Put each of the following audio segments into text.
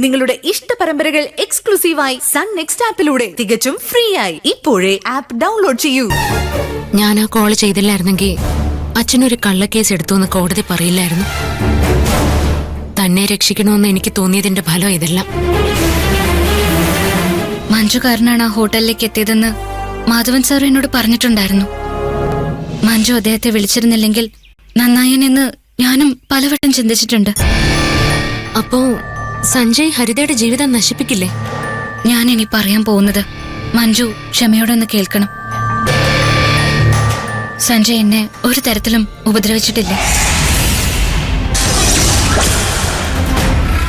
നിങ്ങളുടെ ഇഷ്ട പരമ്പരകൾ എക്സ്ക്ലൂസീവായി സൺ നെക്സ്റ്റ് ആപ്പിലൂടെ തികച്ചും ഫ്രീ ആയി ഇപ്പോഴേ ആപ്പ് ഡൗൺലോഡ് ചെയ്യൂ. ഞാൻ ആ കോൾ ചെയ്തില്ലായിരുന്നെങ്കിൽ അച്ഛനൊരു കള്ളക്കേസ് എടുത്തു എന്ന് കോടതി പറയില്ലായിരുന്നു. തന്നെ രക്ഷിക്കണമെന്ന് എനിക്ക് തോന്നിയതിന്റെ ഫലം ഇതെല്ലാം. മഞ്ജുകാരനാണ് ആ ഹോട്ടലിലേക്ക് എത്തിയതെന്ന് മാധവൻ സാർ എന്നോട് പറഞ്ഞിട്ടുണ്ടായിരുന്നു. മഞ്ജു അദ്ദേഹത്തെ വിളിച്ചിരുന്നില്ലെങ്കിൽ നന്നായെന്ന് ഞാനും പലവട്ടം ചിന്തിച്ചിട്ടുണ്ട്. അപ്പോ സഞ്ജയ് ഹരിതയുടെ ജീവിതം നശിപ്പിക്കില്ലേ? ഞാൻ ഇനി പറയാൻ പോകുന്നത് മഞ്ജു ക്ഷമയോടൊന്ന് കേൾക്കണം. സഞ്ജയ് എന്നെ ഒരു തരത്തിലും ഉപദ്രവിച്ചിട്ടില്ല.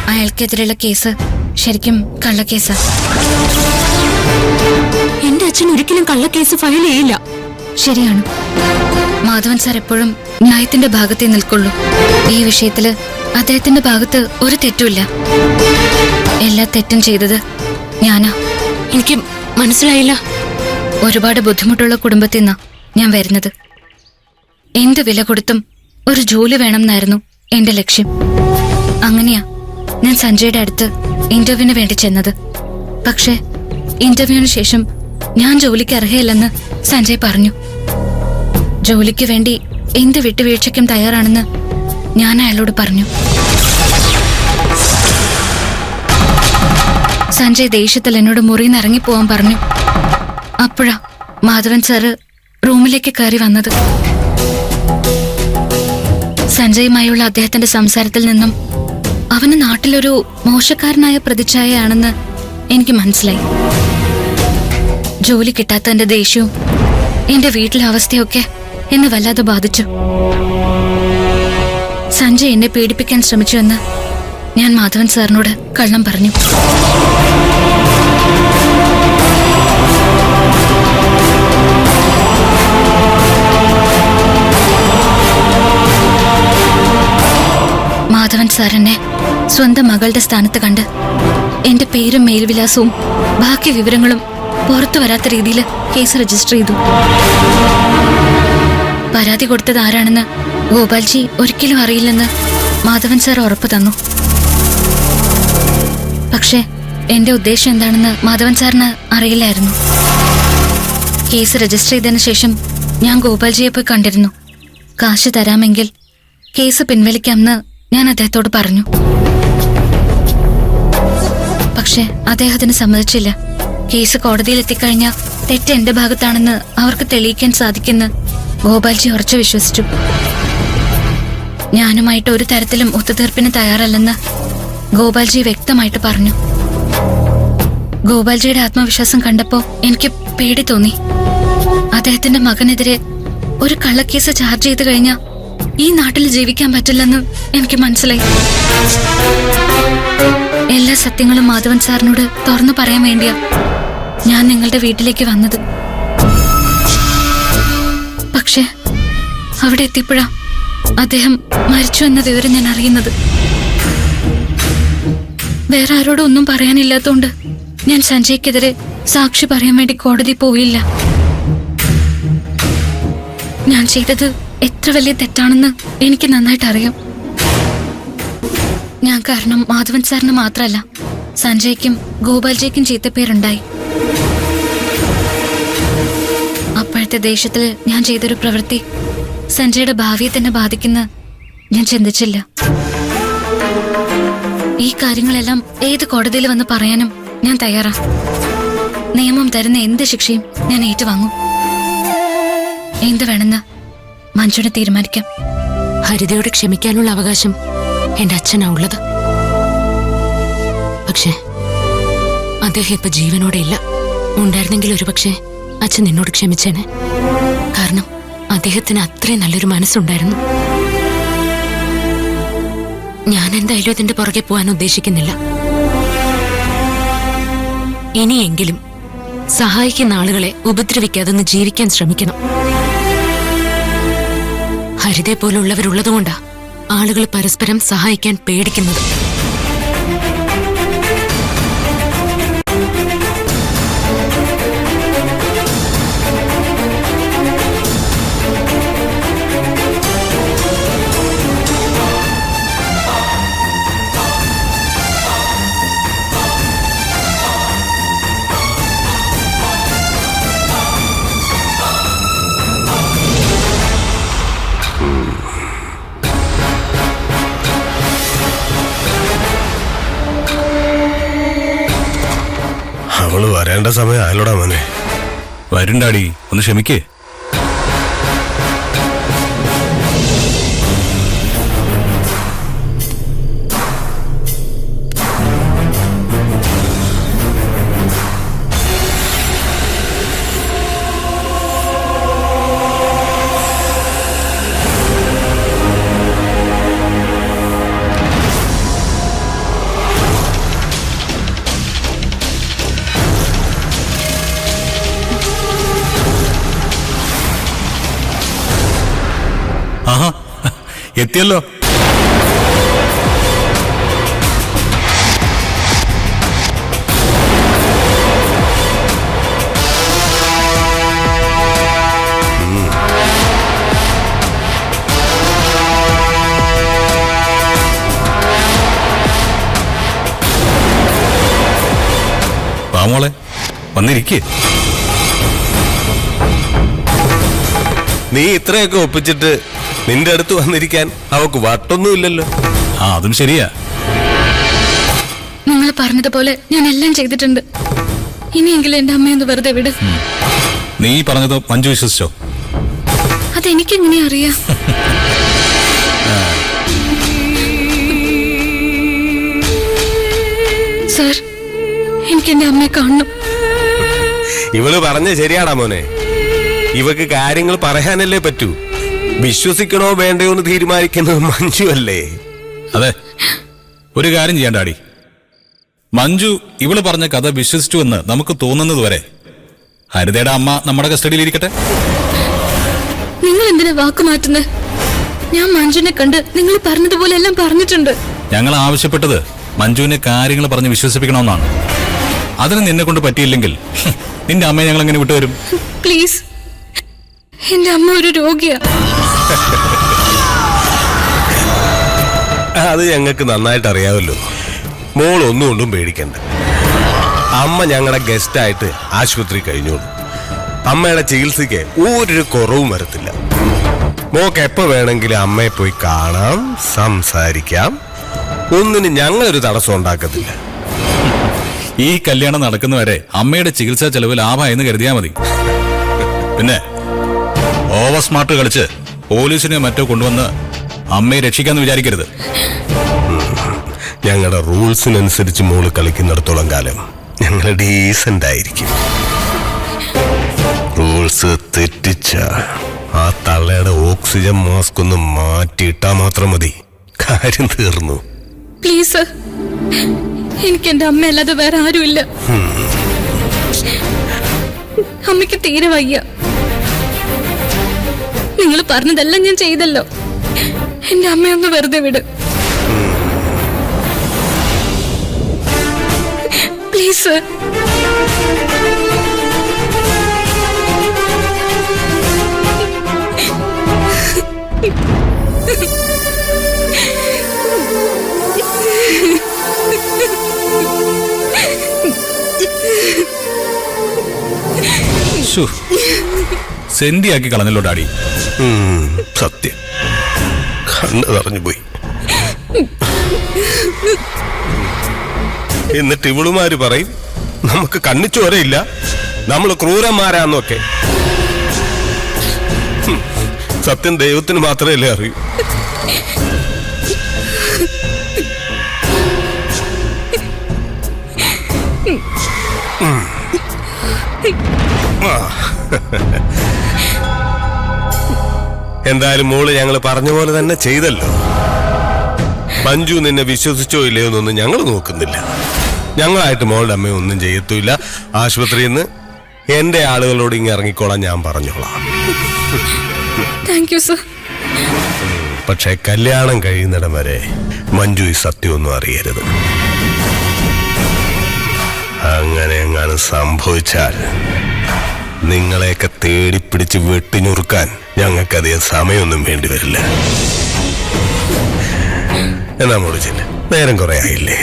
അയാൾക്കെതിരെയുള്ള കേസ് ശരിക്കും കള്ളക്കേസാ. എന്റെ അച്ഛൻ ഒരിക്കലും കള്ളക്കേസ് ഫയൽ ചെയ്യില്ല. ശരിയാണ്. മാധവൻ സാർ എപ്പോഴും ന്യായത്തിന്റെ ഭാഗത്തേ നിൽക്കുള്ളൂ. ഈ വിഷയത്തില് അദ്ദേഹത്തിന്റെ ഭാഗത്ത് ഒരു തെറ്റുമില്ല. എല്ലാ തെറ്റും ചെയ്തത് ഞാനാ. എനിക്ക് മനസ്സിലായില്ല. ഒരുപാട് ബുദ്ധിമുട്ടുള്ള കുടുംബത്തിൽ നിന്നാ ഞാൻ വരുന്നത്. എന്ത് വില കൊടുത്തും ഒരു ജോലി വേണമെന്നായിരുന്നു എന്റെ ലക്ഷ്യം. അങ്ങനെയാ ഞാൻ സഞ്ജയുടെ അടുത്ത് ഇന്റർവ്യൂവിന് വേണ്ടി ചെന്നത്. പക്ഷേ ഇന്റർവ്യൂവിന് ശേഷം ഞാൻ ജോലിക്ക് അർഹയല്ലെന്ന് സഞ്ജയ് പറഞ്ഞു. ജോലിക്ക് വേണ്ടി എന്ത് വിട്ടുവീഴ്ചയ്ക്കും തയ്യാറാണെന്ന് ഞാൻ അയാളോട് പറഞ്ഞു. സഞ്ജയ് ദേഷ്യത്തിൽ എന്നോട് മുറിയിൽ ഇറങ്ങിപ്പോവാൻ പറഞ്ഞു. അപ്പോഴാ മാധവൻ സാറ് റൂമിലേക്ക് കയറി വന്നത്. സഞ്ജയുമായുള്ള അദ്ദേഹത്തിന്റെ സംസാരത്തിൽ നിന്നും അവന് നാട്ടിലൊരു മോശക്കാരനായ പ്രതിച്ഛായയാണെന്ന് എനിക്ക് മനസ്സിലായി. ജോലി കിട്ടാത്തതിന്റെ ദേഷ്യവും എന്റെ വീട്ടിലെ അവസ്ഥയൊക്കെ എന്നെ വല്ലാതെ ബാധിച്ചു. സഞ്ജയ് എന്നെ പീഡിപ്പിക്കാൻ ശ്രമിച്ചുവെന്ന് ഞാൻ മാധവൻ സാറിനോട് കള്ളം പറഞ്ഞു. മാധവൻ സാർ എന്നെ സ്വന്തം മകളുടെ സ്ഥാനത്ത് കണ്ട് എന്റെ പേരും മേൽവിലാസവും ബാക്കി വിവരങ്ങളും പുറത്തു വരാത്ത രീതിയിൽ കേസ് രജിസ്റ്റർ ചെയ്തു. പരാതി കൊടുത്തത് ആരാണെന്ന് ഗോപാൽജി ഒരിക്കലും അറിയില്ലെന്ന് മാധവൻ സാർ ഉറപ്പു തന്നു. പക്ഷെ എന്റെ ഉദ്ദേശം എന്താണെന്ന് മാധവൻ സാറിന് അറിയില്ലായിരുന്നു. കേസ് രജിസ്റ്റർ ചെയ്തതിനു ശേഷം ഞാൻ ഗോപാൽജിയെ പോയി കണ്ടിരുന്നു. കാശ് തരാമെങ്കിൽ കേസ് പിൻവലിക്കാമെന്ന് ഞാൻ അദ്ദേഹത്തോട് പറഞ്ഞു. പക്ഷെ അദ്ദേഹത്തിന് സമ്മതിച്ചില്ല. കേസ് കോടതിയിൽ എത്തിക്കഴിഞ്ഞാൽ തെറ്റ് എന്റെ ഭാഗത്താണെന്ന് അവർക്ക് തെളിയിക്കാൻ സാധിക്കുമെന്ന് ഗോപാൽജി ഉറച്ചു വിശ്വസിച്ചു. ഞാനുമായിട്ട് ഒരു തരത്തിലും ഒത്തുതീർപ്പിന് തയ്യാറല്ലെന്ന് ഗോപാൽജി വ്യക്തമായിട്ട് പറഞ്ഞു. ഗോപാൽജിയുടെ ആത്മവിശ്വാസം കണ്ടപ്പോ എനിക്ക് പേടി തോന്നി. അദ്ദേഹത്തിന്റെ മകനെതിരെ ഒരു കള്ളക്കേസ് ചാർജ് ചെയ്ത് കഴിഞ്ഞാൽ ഈ നാട്ടിൽ ജീവിക്കാൻ പറ്റില്ലെന്ന് എനിക്ക് മനസ്സിലായി. എല്ലാ സത്യങ്ങളും മാധവൻ സാറിനോട് തുറന്നു പറയാൻ വേണ്ടിയാ ഞാൻ നിങ്ങളുടെ വീട്ടിലേക്ക് വന്നത്. പക്ഷെ അവിടെ എത്തിയപ്പോഴാ അദ്ദേഹം മരിച്ചു എന്ന വിവരം ഞാൻ അറിയുന്നത്. വേറെ ആരോടും ഒന്നും പറയാനില്ലാത്തോണ്ട് ഞാൻ സഞ്ജയ്ക്കെതിരെ സാക്ഷി പറയാൻ വേണ്ടി കോടതി പോയില്ല. ഞാൻ ചെയ്തത് എത്ര വലിയ തെറ്റാണെന്ന് എനിക്ക് നന്നായിട്ട് അറിയാം. ഞാൻ കാരണം മാധവൻ സാറിന് മാത്രമല്ല സഞ്ജയ്ക്കും ഗോപാൽജിക്കും ചീത്തപ്പേരുണ്ടായി. അപ്പോഴത്തെ ദേഷ്യത്തിൽ ഞാൻ ചെയ്തൊരു പ്രവൃത്തി സഞ്ജയുടെ ഭാവിയെ തന്നെ ബാധിക്കുന്ന ഞാൻ ചിന്തിച്ചില്ല. ഈ കാര്യങ്ങളെല്ലാം ഏത് കോടതിയിൽ വന്ന് പറയാനും ഞാൻ തയ്യാറാ. നിയമം തരുന്ന എന്ത് ശിക്ഷയും ഞാൻ ഏറ്റുവാങ്ങും. എന്ത് വേണമെന്ന് മഞ്ജുവിനെ തീരുമാനിക്കാം. ഹരിതയോട് ക്ഷമിക്കാനുള്ള അവകാശം എന്റെ അച്ഛനാ ഉള്ളത്. പക്ഷേ അദ്ദേഹം ഇപ്പൊ ജീവനോടെ ഇല്ല. ഉണ്ടായിരുന്നെങ്കിൽ ഒരുപക്ഷെ അച്ഛൻ നിന്നോട് ക്ഷമിച്ചേനെ. കാരണം അദ്ദേഹത്തിന് അത്രയും നല്ലൊരു മനസ്സുണ്ടായിരുന്നു. ഞാൻ എന്തായാലും അതിന്റെ പുറകെ പോകാൻ ഉദ്ദേശിക്കുന്നില്ല. ഇനിയെങ്കിലും സഹായിക്കുന്ന ആളുകളെ ഉപദ്രവിക്കാതൊന്ന് ജീവിക്കാൻ ശ്രമിക്കണം. ഹരിതയെ പോലുള്ളവരുള്ളതുകൊണ്ടാ ആളുകൾ പരസ്പരം സഹായിക്കാൻ പേടിക്കുന്നത്. അവള് വരേണ്ട സമയം ആയാലോടാ മോനെ. വരും ഡാഡി, ഒന്ന് ക്ഷമിക്കേ. ആഹാ, എത്തിയല്ലോ. വാമോളെ, വന്നിരിക്കേ. നീ ഇത്രയൊക്കെ ഒപ്പിച്ചിട്ട് നിന്റെ അടുത്ത് വന്നിരിക്കാൻ അവക്ക് വട്ടൊന്നുമില്ലല്ലോ. ആ, അതും ശരിയാ. നിങ്ങൾ പറഞ്ഞതുപോലെ ഞാൻ എല്ലാം ചെയ്തിട്ടുണ്ട്. ഇനിയെങ്കിലും എന്റെ അമ്മയൊന്ന് വെറുതെ വിട്. നീ പറഞ്ഞത് മഞ്ജു വിശ്വസിച്ചോ? അതെനിക്കെങ്ങനെ അറിയാം? സർ, എനിക്ക് എന്റെ അമ്മയെ കാണണം. ഇവള് പറഞ്ഞ ശരിയാടാ മോനെ. ഇവക്ക് കാര്യങ്ങൾ പറയാനല്ലേ പറ്റൂ. വിശ്വസിക്കണോ വേണ്ടയോ എന്ന് തീരുമാനിക്കുന്നത് മഞ്ജു അല്ലേ? അതെ, ഒരു കാര്യം ചെയ്യാൻ ഡാഡി. മഞ്ജു ഇവള് പറഞ്ഞ കഥ വിശ്വസിച്ചു എന്ന് നമുക്ക് തോന്നുന്നത് വരെ ഹരിതയുടെ അമ്മ നമ്മുടെ കസ്റ്റഡിയിൽ ഇരിക്കട്ടെ. നിങ്ങൾ എന്തിനാ വാക്ക് മാറ്റുന്നത്? ഞാൻ മഞ്ജുവിനെ കണ്ട് നിങ്ങൾ പറഞ്ഞതുപോലെ എല്ലാം പറഞ്ഞിട്ടുണ്ട്. ഞങ്ങൾ ആവശ്യപ്പെട്ടത് മഞ്ജുവിനെ കാര്യങ്ങൾ പറഞ്ഞ് വിശ്വസിപ്പിക്കണമെന്നാണ്. അതിന് നിന്നെ കൊണ്ട് പറ്റിയില്ലെങ്കിൽ നിന്റെ അമ്മയെ ഞങ്ങൾ എങ്ങനെ വിട്ടുവരും? പ്ലീസ്, എന്റെ അമ്മ ഒരു രോഗിയാ. അത് ഞങ്ങൾക്ക് നന്നായിട്ട് അറിയാമല്ലോ. മോൾ ഒന്നുകൊണ്ടും പേടിക്കണ്ട. അമ്മ ഞങ്ങളുടെ ഗസ്റ്റായിട്ട് ആശുപത്രി കഴിഞ്ഞോളൂ. അമ്മയുടെ ചികിത്സയ്ക്ക് ഒരു കുറവും വരത്തില്ല. മോക്ക് എപ്പോ വേണമെങ്കിലും അമ്മയെ പോയി കാണാം, സംസാരിക്കാം. ഒന്നിന് ഞങ്ങളൊരു തടസ്സം ഉണ്ടാക്കത്തില്ല. ഈ കല്യാണം നടക്കുന്നവരെ അമ്മയുടെ ചികിത്സാ ചെലവ് ലാഭമായെന്ന് കരുതിയാ മതി. പിന്നെ ഓവർ സ്മാർട്ട് കളിച്ച് പോലീസിനെ മറ്റോ കൊണ്ടുവന്ന് അമ്മയെ രക്ഷിക്കാന്ന് വിചാരിക്കരുത്. ഞങ്ങളുടെ റൂൾസിനനുസരിച്ച് മോള് കളിക്കുന്നിടത്തോളം കാലം ഞങ്ങൾ ഡീസന്റ് ആയിരിക്കും. റൂൾസ് തെറ്റിച്ച ആ തള്ളയുടെ ഓക്സിജൻ മാസ്ക് ഒന്ന് മാറ്റിയിട്ടാ മാത്രം മതി. കാര്യം തീർന്നു. പ്ലീസ്, എനിക്ക് എന്റെ അമ്മ അല്ലാതെ വേറെ ആരുമില്ല. അമ്മയ്ക്ക് തീരെ വയ്യ. നിങ്ങൾ പറഞ്ഞതെല്ലാം ഞാൻ ചെയ്തല്ലോ. എന്റെ അമ്മയൊന്ന് വെറുതെ വിട് പ്ലീസ്. സെന്റിയാക്കി കളഞ്ഞല്ലോ ഡാഡി. സത്യം, കണ്ണു നിറഞ്ഞു പോയി. എന്നിട്ട് ഇവളുമാര് പറയും നമുക്ക് കണ്ണിച്ചോരയില്ല, നമ്മൾ ക്രൂരന്മാരാന്നൊക്കെ. സത്യം ദൈവത്തിന് മാത്രമല്ലേ അറിയൂ. എന്തായാലും മോള് ഞങ്ങൾ പറഞ്ഞ പോലെ തന്നെ ചെയ്തല്ലോ. മഞ്ജു നിന്നെ വിശ്വസിച്ചോ ഇല്ലയോ എന്നൊന്നും ഞങ്ങൾ നോക്കുന്നില്ല. ഞങ്ങളായിട്ട് മോളുടെ അമ്മയെ ഒന്നും ചെയ്യത്തുമില്ല. ആശുപത്രിയിൽ നിന്ന് എന്റെ ആളുകളോട് ഇങ്ങ് ഇറങ്ങിക്കോളാൻ ഞാൻ പറഞ്ഞോളാം. പക്ഷെ കല്യാണം കഴിയുന്നിടം വരെ മഞ്ജു ഈ സത്യമൊന്നും അറിയരുത്. അങ്ങനെ എങ്ങാനും സംഭവിച്ചാൽ നിങ്ങളെയൊക്കെ തേടിപ്പിടിച്ച് വെട്ടിഞ്ഞുറുക്കാൻ ഞങ്ങൾക്കധികം സമയമൊന്നും വേണ്ടി വരില്ല. എന്നാ മോള് ചെല്ല്, നേരം കുറെ ആയില്ലേ.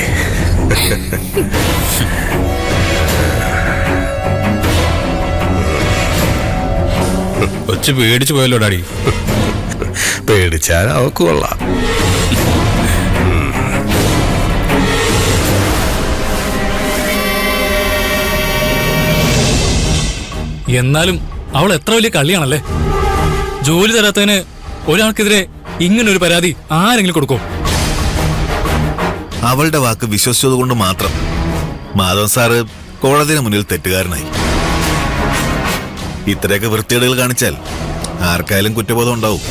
കൊച്ചു പേടിച്ചു പോയല്ലോ ഡാഡി. പേടിച്ചാൽ അവക്ക് കൊള്ളാം. എന്നാലും അവൾ എത്ര വലിയ കള്ളിയാണല്ലേ. ജോലി തരാത്തതിന് ഒരാൾക്കെതിരെ ഇങ്ങനൊരു പരാതി ആരെങ്കിലും കൊടുക്കോ? അവളുടെ വാക്ക് വിശ്വസിച്ചത് കൊണ്ട് മാത്രം മാധവൻ സാറ് കോടതിയുടെ മുന്നിൽ തെറ്റുകാരനായി. ഇത്രയൊക്കെ വൃത്തികേടുകൾ കാണിച്ചാൽ ആർക്കായാലും കുറ്റബോധം ഉണ്ടാവും.